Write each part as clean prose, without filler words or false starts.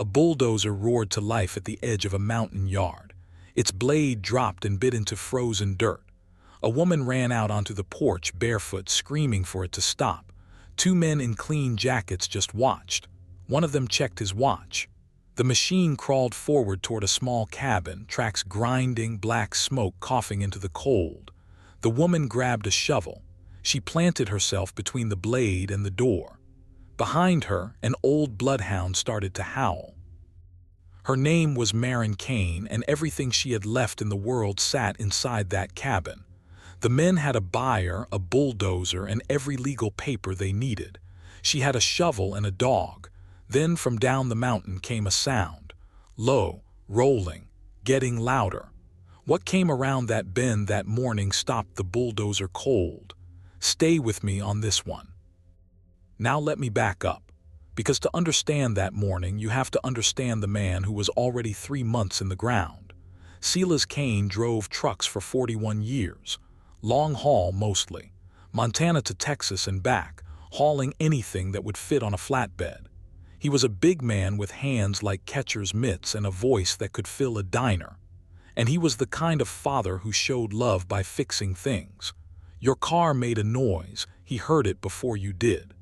A bulldozer roared to life at the edge of a mountain yard. Its blade dropped and bit into frozen dirt. A woman ran out onto the porch barefoot, screaming for it to stop. Two men in clean jackets just watched. One of them checked his watch. The machine crawled forward toward a small cabin, tracks grinding, black smoke coughing into the cold. The woman grabbed a shovel. She planted herself between the blade and the door. Behind her, an old bloodhound started to howl. Her name was Maren Kane, and everything she had left in the world sat inside that cabin. The men had a buyer, a bulldozer, and every legal paper they needed. She had a shovel and a dog. Then from down the mountain came a sound. Low, rolling, getting louder. What came around that bend that morning stopped the bulldozer cold. Stay with me on this one. Now let me back up. Because to understand that morning, you have to understand the man who was already 3 months in the ground. Silas Kane drove trucks for 41 years. Long haul mostly. Montana to Texas and back, hauling anything that would fit on a flatbed. He was a big man with hands like catcher's mitts and a voice that could fill a diner. And he was the kind of father who showed love by fixing things. Your car made a noise, he heard it before you did.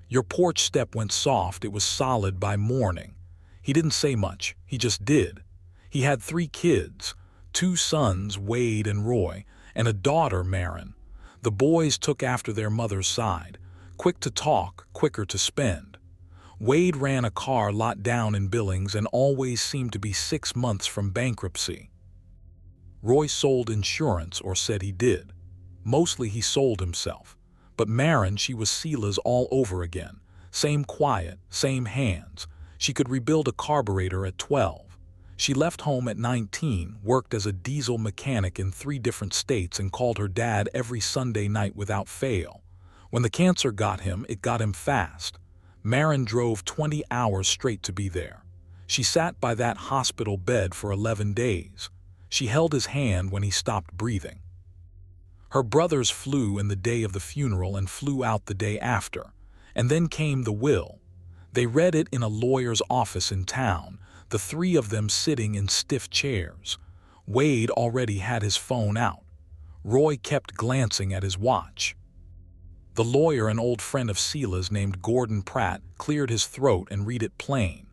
Your porch step went soft, it was solid by morning. He didn't say much, he just did. He had 3 kids, 2 sons, Wade and Roy, and a daughter, Maren. The boys took after their mother's side, quick to talk, quicker to spend. Wade ran a car lot down in Billings and always seemed to be 6 months from bankruptcy. Roy sold insurance, or said he did. Mostly he sold himself. But Maren, she was Silas all over again. Same quiet, same hands. She could rebuild a carburetor at 12. She left home at 19, worked as a diesel mechanic in 3 different states, and called her dad every Sunday night without fail. When the cancer got him, it got him fast. Maren drove 20 hours straight to be there. She sat by that hospital bed for 11 days. She held his hand when he stopped breathing. Her brothers flew in the day of the funeral and flew out the day after. And then came the will. They read it in a lawyer's office in town, the 3 of them sitting in stiff chairs. Wade already had his phone out. Roy kept glancing at his watch. The lawyer, an old friend of Silas named Gordon Pratt, cleared his throat and read it plain.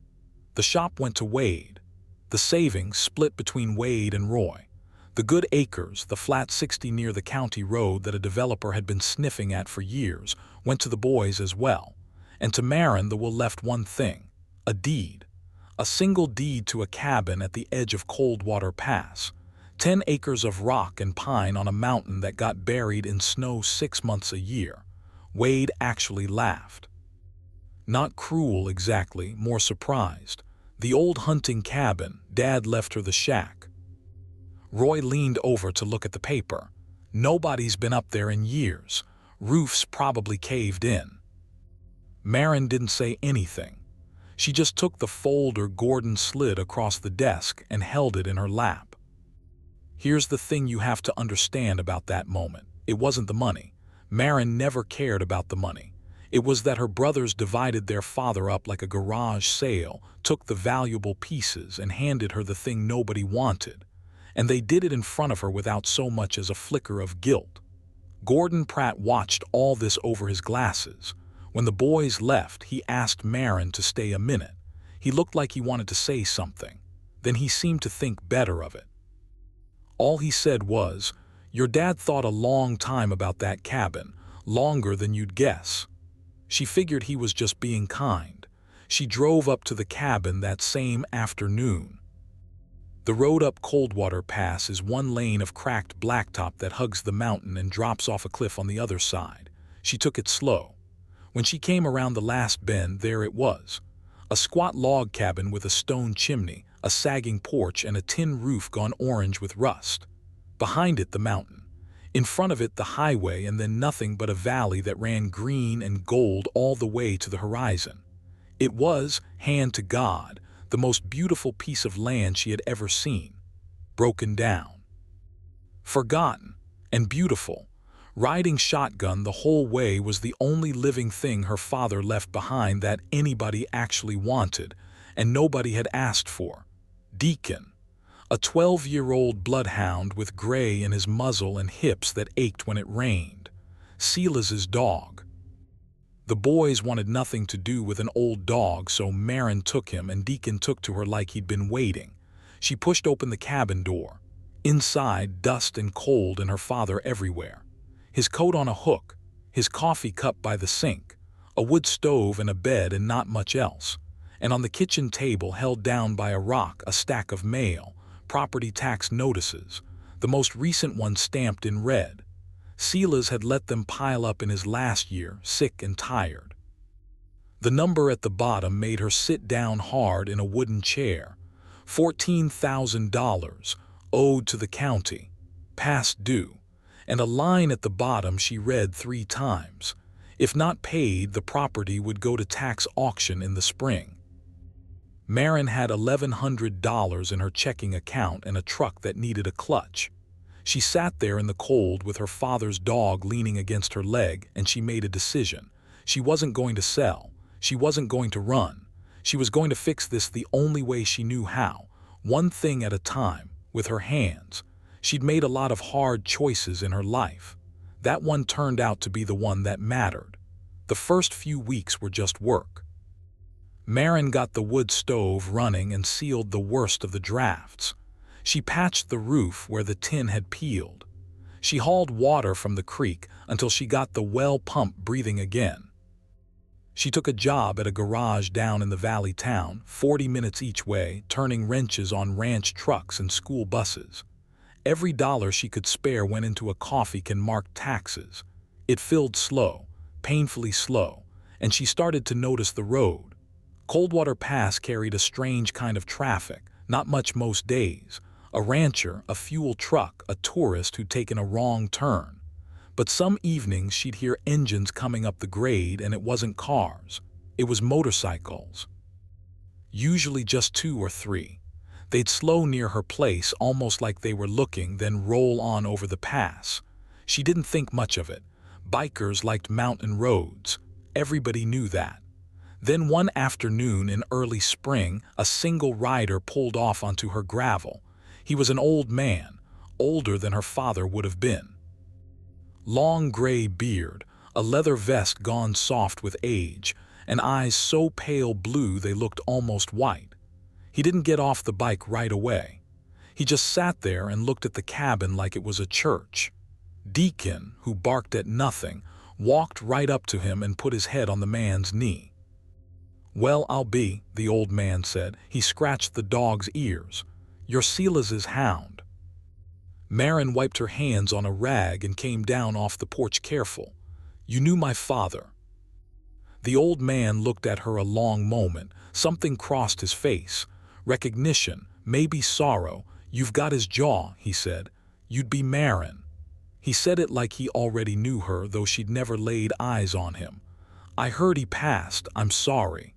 The shop went to Wade. The savings split between Wade and Roy. The good acres, the flat 60 near the county road that a developer had been sniffing at for years, went to the boys as well. And to Maren the will left one thing, a deed. A single deed to a cabin at the edge of Coldwater Pass. 10 acres of rock and pine on a mountain that got buried in snow 6 months a year. Wade actually laughed. Not cruel exactly, more surprised. The old hunting cabin, Dad left her the shack. Roy leaned over to look at the paper. Nobody's been up there in years. Roofs probably caved in. Maren didn't say anything. She just took the folder Gordon slid across the desk and held it in her lap. Here's the thing you have to understand about that moment. It wasn't the money. Maren never cared about the money. It was that her brothers divided their father up like a garage sale, took the valuable pieces, and handed her the thing nobody wanted. And they did it in front of her without so much as a flicker of guilt. Gordon Pratt watched all this over his glasses. When the boys left, he asked Maren to stay a minute. He looked like he wanted to say something. Then he seemed to think better of it. All he said was, "Your dad thought a long time about that cabin, longer than you'd guess." She figured he was just being kind. She drove up to the cabin that same afternoon. The road up Coldwater Pass is 1 lane of cracked blacktop that hugs the mountain and drops off a cliff on the other side. She took it slow. When she came around the last bend, there it was. A squat log cabin with a stone chimney, a sagging porch, and a tin roof gone orange with rust. Behind it, the mountain. In front of it, the highway, and then nothing but a valley that ran green and gold all the way to the horizon. It was, hand to God, the most beautiful piece of land she had ever seen. Broken down. Forgotten. And beautiful. Riding shotgun the whole way was the only living thing her father left behind that anybody actually wanted, and nobody had asked for. Deacon, a 12-year-old bloodhound with gray in his muzzle and hips that ached when it rained. Silas's dog. The boys wanted nothing to do with an old dog, so Maren took him and Deacon took to her like he'd been waiting. She pushed open the cabin door. Inside, dust and cold and her father everywhere. His coat on a hook, his coffee cup by the sink, a wood stove and a bed and not much else. And on the kitchen table, held down by a rock, a stack of mail, property tax notices, the most recent one stamped in red. Silas had let them pile up in his last year, sick and tired. The number at the bottom made her sit down hard in a wooden chair. $14,000, owed to the county, past due, and a line at the bottom she read 3 times. If not paid, the property would go to tax auction in the spring. Maren had $1,100 in her checking account and a truck that needed a clutch. She sat there in the cold with her father's dog leaning against her leg, and she made a decision. She wasn't going to sell. She wasn't going to run. She was going to fix this the only way she knew how, one thing at a time, with her hands. She'd made a lot of hard choices in her life. That one turned out to be the one that mattered. The first few weeks were just work. Maren got the wood stove running and sealed the worst of the drafts. She patched the roof where the tin had peeled. She hauled water from the creek until she got the well pump breathing again. She took a job at a garage down in the valley town, 40 minutes each way, turning wrenches on ranch trucks and school buses. Every dollar she could spare went into a coffee can marked taxes. It filled slow, painfully slow, and she started to notice the road. Coldwater Pass carried a strange kind of traffic, not much most days. A rancher, a fuel truck, a tourist who'd taken a wrong turn. But some evenings she'd hear engines coming up the grade, and it wasn't cars. It was motorcycles. Usually just 2 or 3. They'd slow near her place, almost like they were looking, then roll on over the pass. She didn't think much of it. Bikers liked mountain roads. Everybody knew that. Then one afternoon in early spring, a single rider pulled off onto her gravel. He was an old man, older than her father would have been. Long gray beard, a leather vest gone soft with age, and eyes so pale blue they looked almost white. He didn't get off the bike right away. He just sat there and looked at the cabin like it was a church. Deacon, who barked at nothing, walked right up to him and put his head on the man's knee. "Well, I'll be," the old man said. He scratched the dog's ears. "You're Silas's hound." Maren wiped her hands on a rag and came down off the porch careful. "You knew my father." The old man looked at her a long moment. Something crossed his face. Recognition, maybe sorrow. "You've got his jaw," he said. "You'd be Maren." He said it like he already knew her, though she'd never laid eyes on him. "I heard he passed. I'm sorry."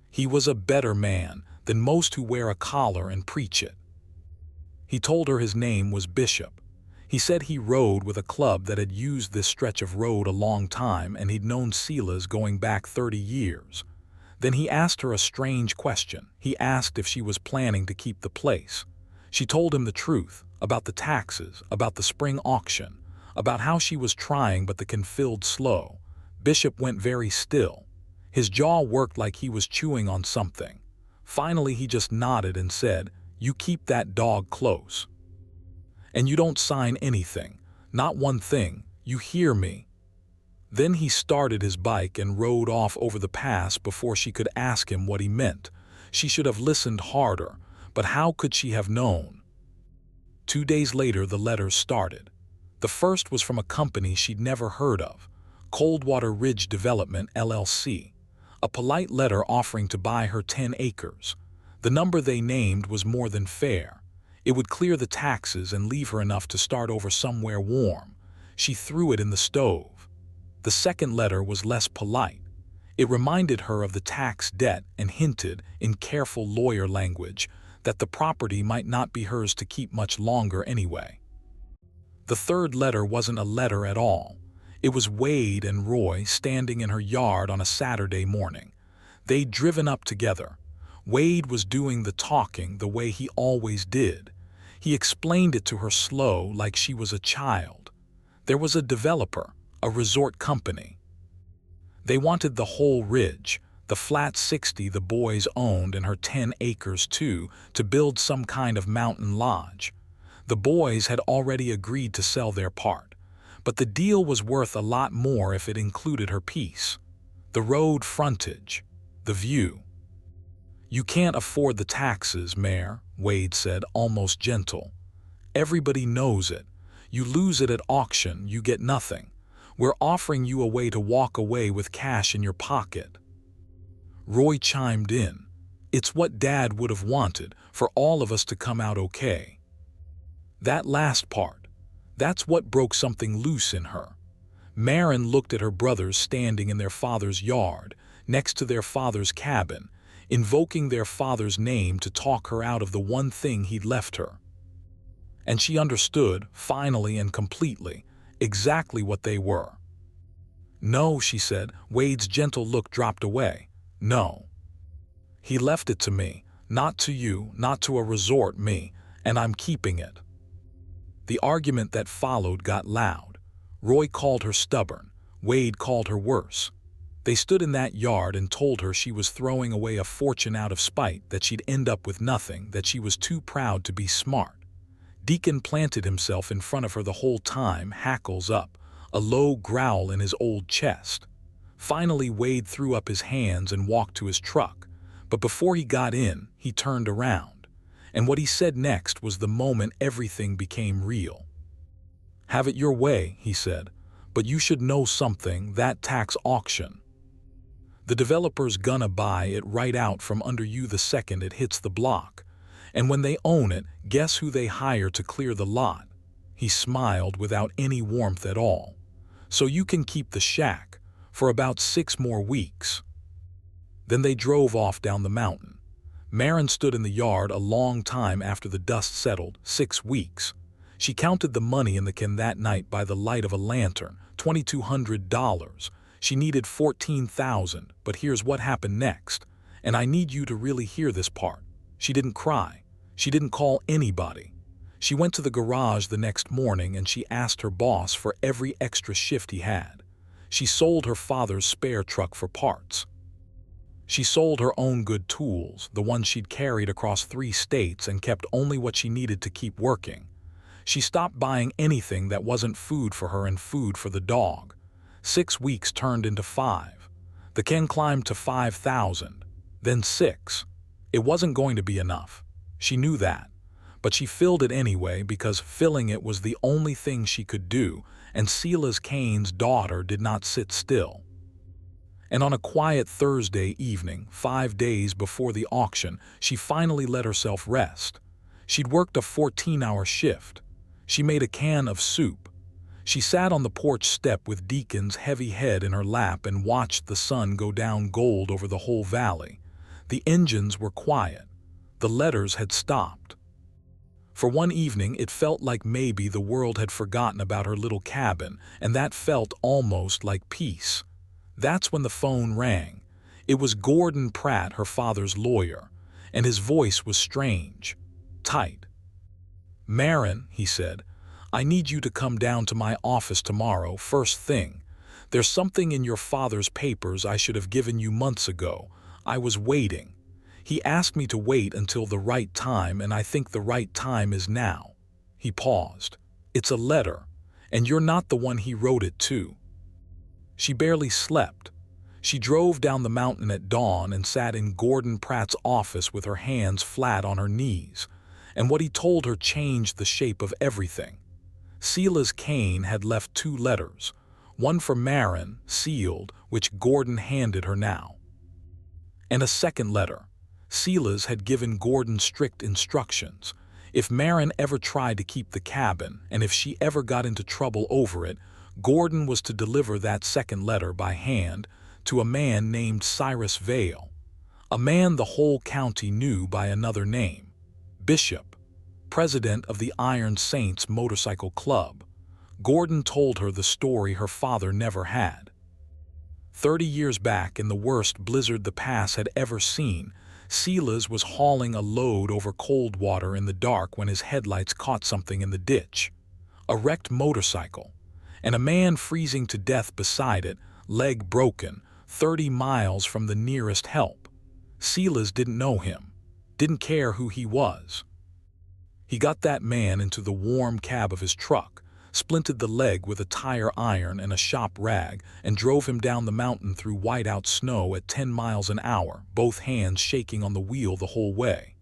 He was a better man than most who wear a collar and preach it. He told her his name was Bishop. He said he rode with a club that had used this stretch of road a long time, and he'd known Silas going back 30 years. Then he asked her a strange question. He asked if she was planning to keep the place. She told him the truth, about the taxes, about the spring auction, about how she was trying but the can filled slow. Bishop went very still. His jaw worked like he was chewing on something. Finally he just nodded and said, "You keep that dog close. And you don't sign anything, not one thing, you hear me?" Then he started his bike and rode off over the pass before she could ask him what he meant. She should have listened harder, but how could she have known? 2 days later the letters started. The first was from a company she'd never heard of, Coldwater Ridge Development, LLC. A polite letter offering to buy her 10 acres. The number they named was more than fair. It would clear the taxes and leave her enough to start over somewhere warm. She threw it in the stove. The second letter was less polite. It reminded her of the tax debt and hinted, in careful lawyer language, that the property might not be hers to keep much longer anyway. The third letter wasn't a letter at all. It was Wade and Roy standing in her yard on a Saturday morning. They'd driven up together. Wade was doing the talking the way he always did. He explained it to her slow, like she was a child. There was a developer, a resort company. They wanted the whole ridge, the flat 60 the boys owned and her 10 acres too, to build some kind of mountain lodge. The boys had already agreed to sell their part, but the deal was worth a lot more if it included her piece. The road frontage, the view. "You can't afford the taxes, Mayor," Wade said, almost gentle. "Everybody knows it. You lose it at auction, you get nothing. We're offering you a way to walk away with cash in your pocket." Roy chimed in. "It's what Dad would have wanted, for all of us to come out okay." That last part, that's what broke something loose in her. Maren looked at her brothers standing in their father's yard, next to their father's cabin, invoking their father's name to talk her out of the one thing he'd left her. And she understood, finally and completely, exactly what they were. "No," she said. Wade's gentle look dropped away. "No. He left it to me, not to you, not to a resort, me, and I'm keeping it." The argument that followed got loud. Roy called her stubborn. Wade called her worse. They stood in that yard and told her she was throwing away a fortune out of spite, that she'd end up with nothing, that she was too proud to be smart. Deacon planted himself in front of her the whole time, hackles up, a low growl in his old chest. Finally, Wade threw up his hands and walked to his truck, but before he got in, he turned around. And what he said next was the moment everything became real. "Have it your way," he said, "but you should know something, that tax auction. The developer's gonna buy it right out from under you the second it hits the block. And when they own it, guess who they hire to clear the lot?" He smiled without any warmth at all. "So you can keep the shack for about 6 more weeks." Then they drove off down the mountain. Maren stood in the yard a long time after the dust settled. 6 weeks. She counted the money in the can that night by the light of a lantern. $2,200. She needed $14,000, but here's what happened next. And I need you to really hear this part. She didn't cry. She didn't call anybody. She went to the garage the next morning and she asked her boss for every extra shift he had. She sold her father's spare truck for parts. She sold her own good tools, the ones she'd carried across 3 states, and kept only what she needed to keep working. She stopped buying anything that wasn't food for her and food for the dog. 6 weeks turned into 5. The can climbed to 5,000, then 6. It wasn't going to be enough. She knew that. But she filled it anyway because filling it was the only thing she could do, and Silas Kane's daughter did not sit still. And on a quiet Thursday evening, 5 days before the auction, she finally let herself rest. She'd worked a 14-hour shift. She made a can of soup. She sat on the porch step with Deacon's heavy head in her lap and watched the sun go down gold over the whole valley. The engines were quiet. The letters had stopped. For one evening, it felt like maybe the world had forgotten about her little cabin, and that felt almost like peace. That's when the phone rang. It was Gordon Pratt, her father's lawyer, and his voice was strange, tight. "Maren," he said, "I need you to come down to my office tomorrow, first thing. There's something in your father's papers I should have given you months ago. I was waiting. He asked me to wait until the right time, and I think the right time is now." He paused. "It's a letter, and you're not the one he wrote it to." She barely slept. She drove down the mountain at dawn and sat in Gordon Pratt's office with her hands flat on her knees. And what he told her changed the shape of everything. Silas Kane had left 2 letters, one for Maren, sealed, which Gordon handed her now. And a second letter. Silas had given Gordon strict instructions. If Maren ever tried to keep the cabin, and if she ever got into trouble over it, Gordon was to deliver that second letter by hand to a man named Cyrus Vale, a man the whole county knew by another name, Bishop, president of the Iron Saints Motorcycle Club. Gordon told her the story her father never had. 30 years back, in the worst blizzard the pass had ever seen, Silas was hauling a load over cold water in the dark when his headlights caught something in the ditch. A wrecked motorcycle, and a man freezing to death beside it, leg broken, 30 miles from the nearest help. Silas didn't know him, didn't care who he was. He got that man into the warm cab of his truck, splinted the leg with a tire iron and a shop rag, and drove him down the mountain through whiteout snow at 10 miles an hour, both hands shaking on the wheel the whole way.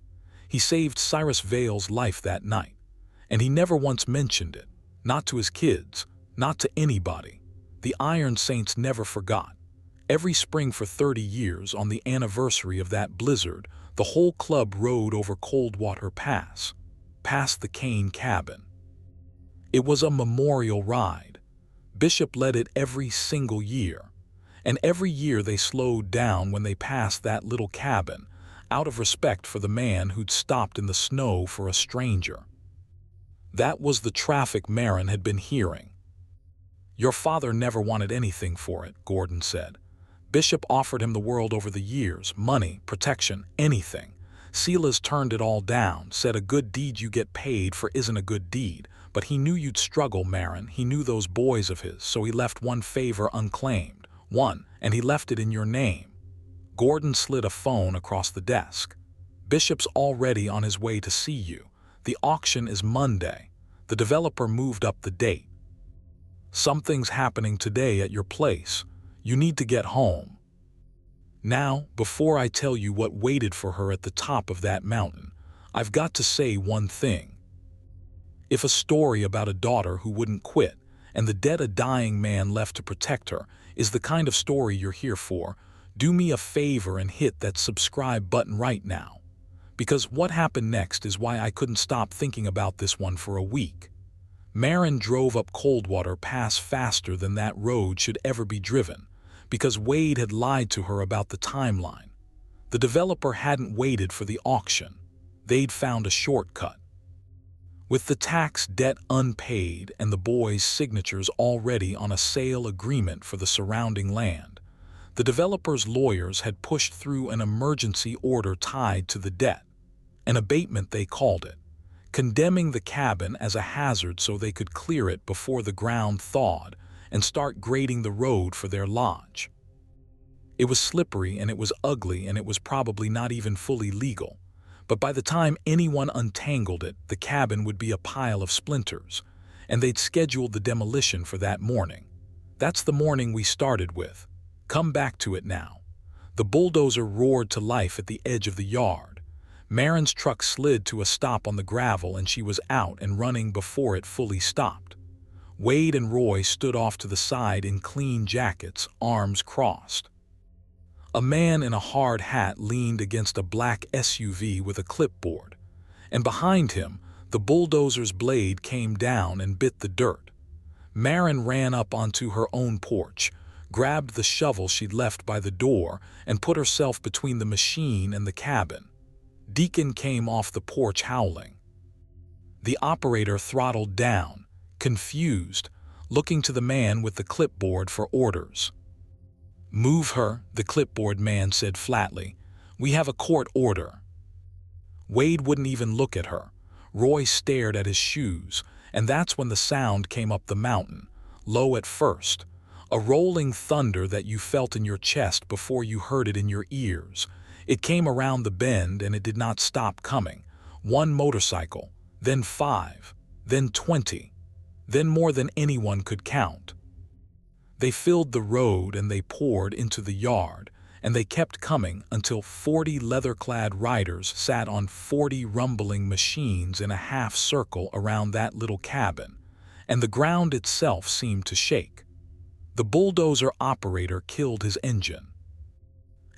He saved Cyrus Vale's life that night, and he never once mentioned it, not to his kids, not to anybody. The Iron Saints never forgot. Every spring for 30 years, on the anniversary of that blizzard, the whole club rode over Coldwater Pass, past the Kane cabin. It was a memorial ride. Bishop led it every single year, and every year they slowed down when they passed that little cabin, out of respect for the man who'd stopped in the snow for a stranger. That was the traffic Marin had been hearing. "Your father never wanted anything for it," Gordon said. "Bishop offered him the world over the years, money, protection, anything. Silas turned it all down, said a good deed you get paid for isn't a good deed, but he knew you'd struggle, Marin. He knew those boys of his, so he left one favor unclaimed. One, and he left it in your name." Gordon slid a phone across the desk. "Bishop's already on his way to see you. The auction is Monday. The developer moved up the date. Something's happening today at your place. You need to get home." Now, before I tell you what waited for her at the top of that mountain, I've got to say one thing. If a story about a daughter who wouldn't quit and the dead a dying man left to protect her is the kind of story you're here for, do me a favor and hit that subscribe button right now. Because what happened next is why I couldn't stop thinking about this one for a week. Marin drove up Coldwater Pass faster than that road should ever be driven, because Wade had lied to her about the timeline. The developer hadn't waited for the auction. They'd found a shortcut. With the tax debt unpaid and the boys' signatures already on a sale agreement for the surrounding land, the developer's lawyers had pushed through an emergency order tied to the debt, an abatement they called it, condemning the cabin as a hazard so they could clear it before the ground thawed and start grading the road for their lodge. It was slippery and it was ugly and it was probably not even fully legal, but by the time anyone untangled it, the cabin would be a pile of splinters, and they'd scheduled the demolition for that morning. That's the morning we started with. Come back to it now. The bulldozer roared to life at the edge of the yard. Marin's truck slid to a stop on the gravel and she was out and running before it fully stopped. Wade and Roy stood off to the side in clean jackets, arms crossed. A man in a hard hat leaned against a black SUV with a clipboard, and behind him, the bulldozer's blade came down and bit the dirt. Marin ran up onto her own porch, grabbed the shovel she'd left by the door, and put herself between the machine and the cabin. Deacon came off the porch howling. The operator throttled down, confused, looking to the man with the clipboard for orders. "Move her," the clipboard man said flatly. "We have a court order." Wade wouldn't even look at her. Roy stared at his shoes, and that's when the sound came up the mountain, low at first, a rolling thunder that you felt in your chest before you heard it in your ears. It came around the bend and it did not stop coming. One motorcycle, then 5, then 20, then more than anyone could count. They filled the road and they poured into the yard, and they kept coming until 40 leather-clad riders sat on 40 rumbling machines in a half circle around that little cabin, and the ground itself seemed to shake. The bulldozer operator killed his engine.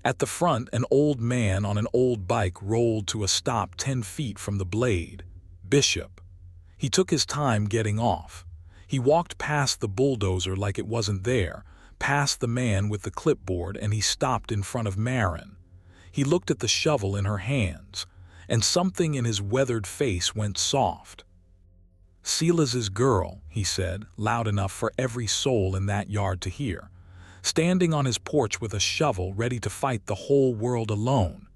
At the front, an old man on an old bike rolled to a stop 10 feet from the blade. Bishop. He took his time getting off. He walked past the bulldozer like it wasn't there, past the man with the clipboard, and he stopped in front of Marin. He looked at the shovel in her hands, and something in his weathered face went soft. "Silas's girl," he said, loud enough for every soul in that yard to hear, standing on his porch with a shovel ready to fight the whole world alone.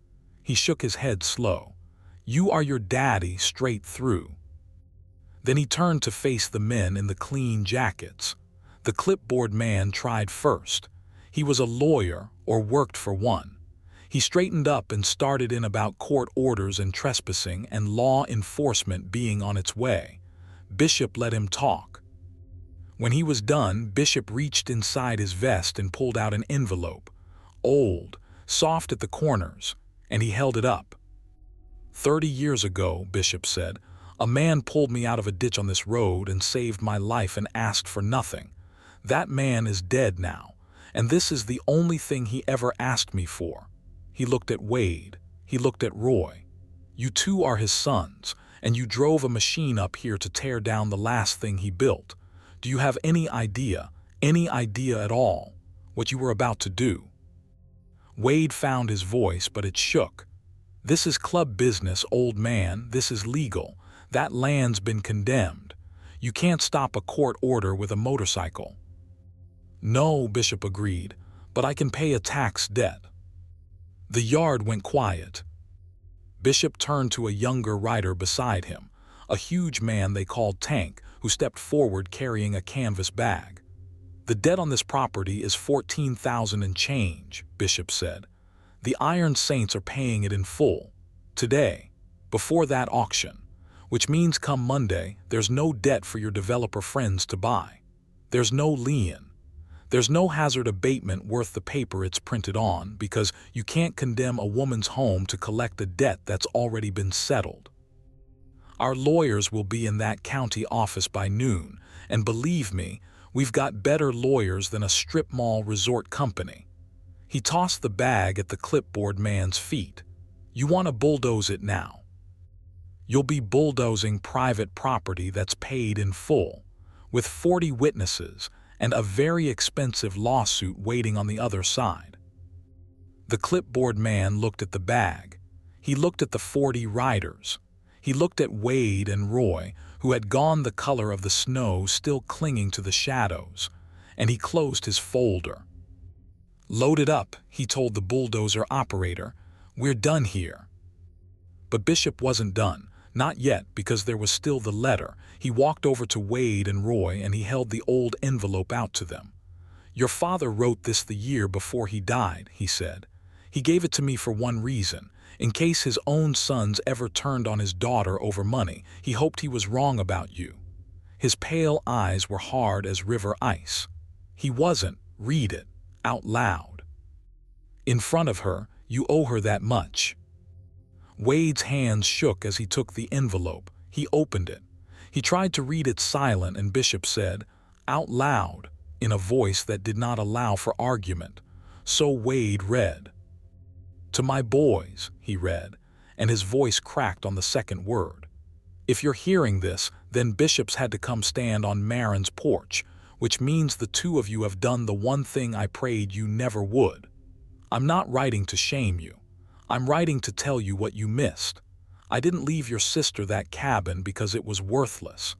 He shook his head slow. "You are your daddy straight through." Then he turned to face the men in the clean jackets. The clipboard man tried first. He was a lawyer or worked for one. He straightened up and started in about court orders and trespassing and law enforcement being on its way. Bishop let him talk. When he was done, Bishop reached inside his vest and pulled out an envelope. Old, soft at the corners, and he held it up. 30 years ago, Bishop said, a man pulled me out of a ditch on this road and saved my life and asked for nothing. That man is dead now, and this is the only thing he ever asked me for. He looked at Wade. He looked at Roy. You two are his sons, and you drove a machine up here to tear down the last thing he built. Do you have any idea at all, what you were about to do? Wade found his voice, but it shook. This is club business, old man. This is legal. That land's been condemned. You can't stop a court order with a motorcycle. No, Bishop agreed, but I can pay a tax debt. The yard went quiet. Bishop turned to a younger rider beside him, a huge man they called Tank, who stepped forward carrying a canvas bag. The debt on this property is $14,000 and change, Bishop said. The Iron Saints are paying it in full, today, before that auction, which means come Monday, there's no debt for your developer friends to buy. There's no lien. There's no hazard abatement worth the paper it's printed on, because you can't condemn a woman's home to collect a debt that's already been settled. Our lawyers will be in that county office by noon, and believe me, we've got better lawyers than a strip mall resort company. He tossed the bag at the clipboard man's feet. You want to bulldoze it now. You'll be bulldozing private property that's paid in full, with 40 witnesses and a very expensive lawsuit waiting on the other side. The clipboard man looked at the bag. He looked at the 40 riders. He looked at Wade and Roy, who had gone the color of the snow still clinging to the shadows, and he closed his folder. Load it up, he told the bulldozer operator. We're done here. But Bishop wasn't done. Not yet, because there was still the letter. He walked over to Wade and Roy and he held the old envelope out to them. Your father wrote this the year before he died, he said. He gave it to me for one reason. In case his own sons ever turned on his daughter over money, he hoped he was wrong about you. His pale eyes were hard as river ice. He wasn't. Read it, out loud. In front of her, you owe her that much. Wade's hands shook as he took the envelope. He opened it. He tried to read it silent, and Bishop said, out loud, in a voice that did not allow for argument. So Wade read. To my boys, he read, and his voice cracked on the second word. If you're hearing this, then Bishop's had to come stand on Marin's porch, which means the two of you have done the one thing I prayed you never would. I'm not writing to shame you. I'm writing to tell you what you missed. I didn't leave your sister that cabin because it was worthless.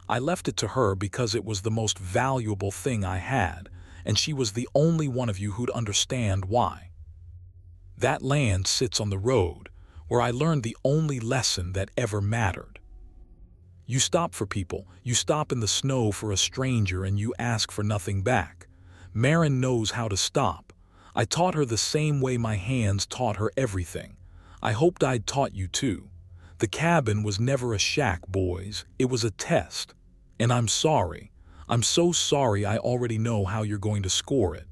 I left it to her because it was the most valuable thing I had, and she was the only one of you who'd understand why. That land sits on the road, where I learned the only lesson that ever mattered. You stop for people, you stop in the snow for a stranger, and you ask for nothing back. Marin knows how to stop. I taught her the same way my hands taught her everything. I hoped I'd taught you too. The cabin was never a shack, boys. It was a test. And I'm sorry. I'm so sorry I already know how you're going to score it.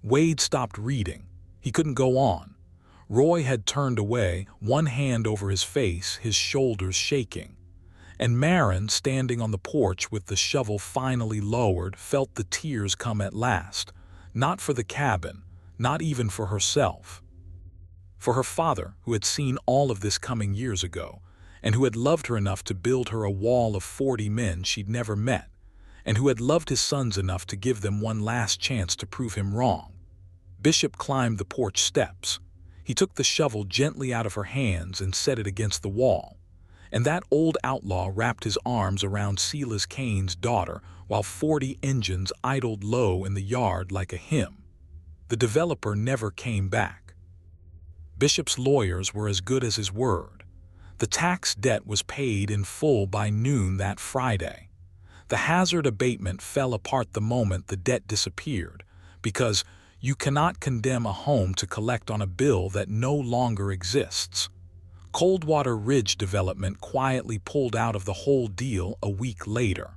Wade stopped reading. He couldn't go on. Roy had turned away, one hand over his face, his shoulders shaking. And Marin, standing on the porch with the shovel finally lowered, felt the tears come at last. Not for the cabin, not even for herself. For her father, who had seen all of this coming years ago, and who had loved her enough to build her a wall of 40 men she'd never met, and who had loved his sons enough to give them one last chance to prove him wrong. Bishop climbed the porch steps. He took the shovel gently out of her hands and set it against the wall. And that old outlaw wrapped his arms around Silas Kane's daughter while 40 engines idled low in the yard like a hymn. The developer never came back. Bishop's lawyers were as good as his word. The tax debt was paid in full by noon that Friday. The hazard abatement fell apart the moment the debt disappeared, because you cannot condemn a home to collect on a bill that no longer exists. Coldwater Ridge Development quietly pulled out of the whole deal a week later.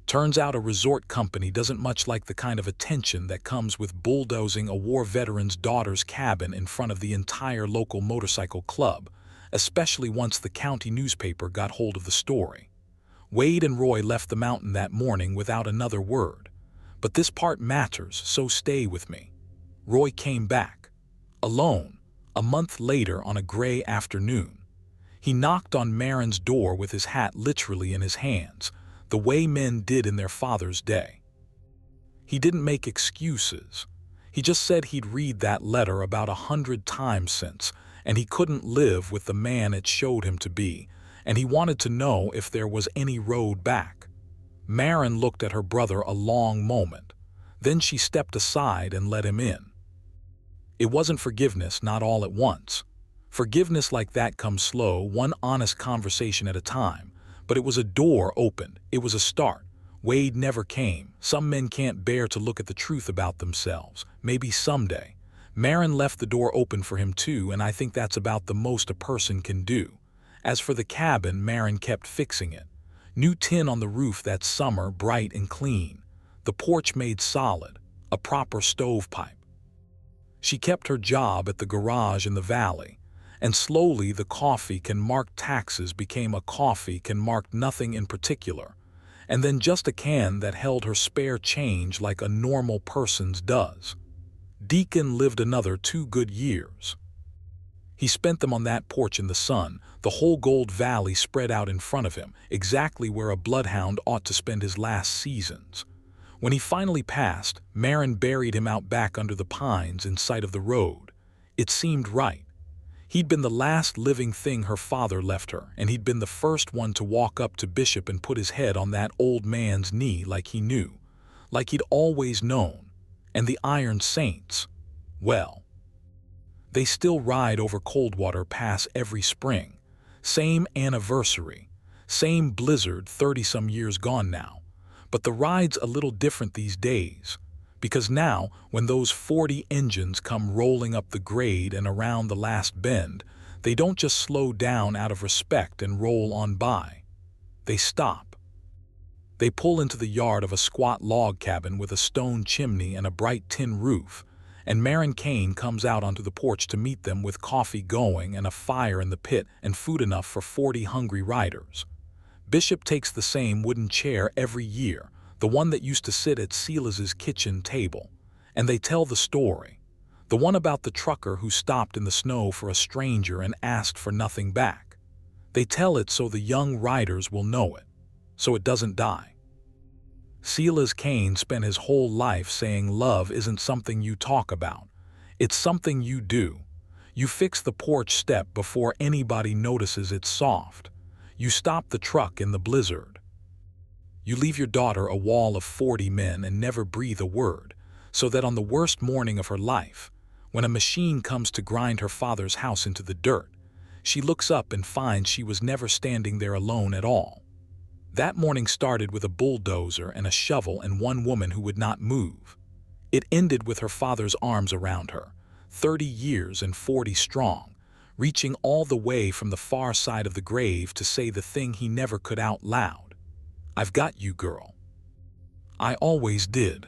Turns out a resort company doesn't much like the kind of attention that comes with bulldozing a war veteran's daughter's cabin in front of the entire local motorcycle club, especially once the county newspaper got hold of the story. Wade and Roy left the mountain that morning without another word. But this part matters, so stay with me. Roy came back, alone, a month later on a gray afternoon. He knocked on Marin's door with his hat literally in his hands, the way men did in their father's day. He didn't make excuses. He just said he'd read that letter about 100 times since, and he couldn't live with the man it showed him to be, and he wanted to know if there was any road back. Marin looked at her brother a long moment. Then she stepped aside and let him in. It wasn't forgiveness, not all at once. Forgiveness like that comes slow, one honest conversation at a time. But it was a door opened. It was a start. Wade never came. Some men can't bear to look at the truth about themselves. Maybe someday. Marin left the door open for him too, and I think that's about the most a person can do. As for the cabin, Marin kept fixing it. New tin on the roof that summer, bright and clean. The porch made solid. A proper stovepipe. She kept her job at the garage in the valley. And slowly the coffee can mark taxes became a coffee can mark nothing in particular, and then just a can that held her spare change like a normal person's does. Deacon lived another 2 good years. He spent them on that porch in the sun, the whole Gold Valley spread out in front of him, exactly where a bloodhound ought to spend his last seasons. When he finally passed, Marin buried him out back under the pines in sight of the road. It seemed right. He'd been the last living thing her father left her, and he'd been the first one to walk up to Bishop and put his head on that old man's knee like he knew, like he'd always known. And the Iron Saints, well, they still ride over Coldwater Pass every spring. Same anniversary, same blizzard 30-some years gone now. But the ride's a little different these days. Because now, when those 40 engines come rolling up the grade and around the last bend, they don't just slow down out of respect and roll on by. They stop. They pull into the yard of a squat log cabin with a stone chimney and a bright tin roof, and Marin Kane comes out onto the porch to meet them with coffee going and a fire in the pit and food enough for 40 hungry riders. Bishop takes the same wooden chair every year, the one that used to sit at Silas's kitchen table, and they tell the story. The one about the trucker who stopped in the snow for a stranger and asked for nothing back. They tell it so the young riders will know it, so it doesn't die. Silas Kane spent his whole life saying love isn't something you talk about. It's something you do. You fix the porch step before anybody notices it's soft. You stop the truck in the blizzard. You leave your daughter a wall of 40 men and never breathe a word, so that on the worst morning of her life, when a machine comes to grind her father's house into the dirt, she looks up and finds she was never standing there alone at all. That morning started with a bulldozer and a shovel and one woman who would not move. It ended with her father's arms around her, 30 years and 40 strong, reaching all the way from the far side of the grave to say the thing he never could out loud. I've got you, girl. I always did.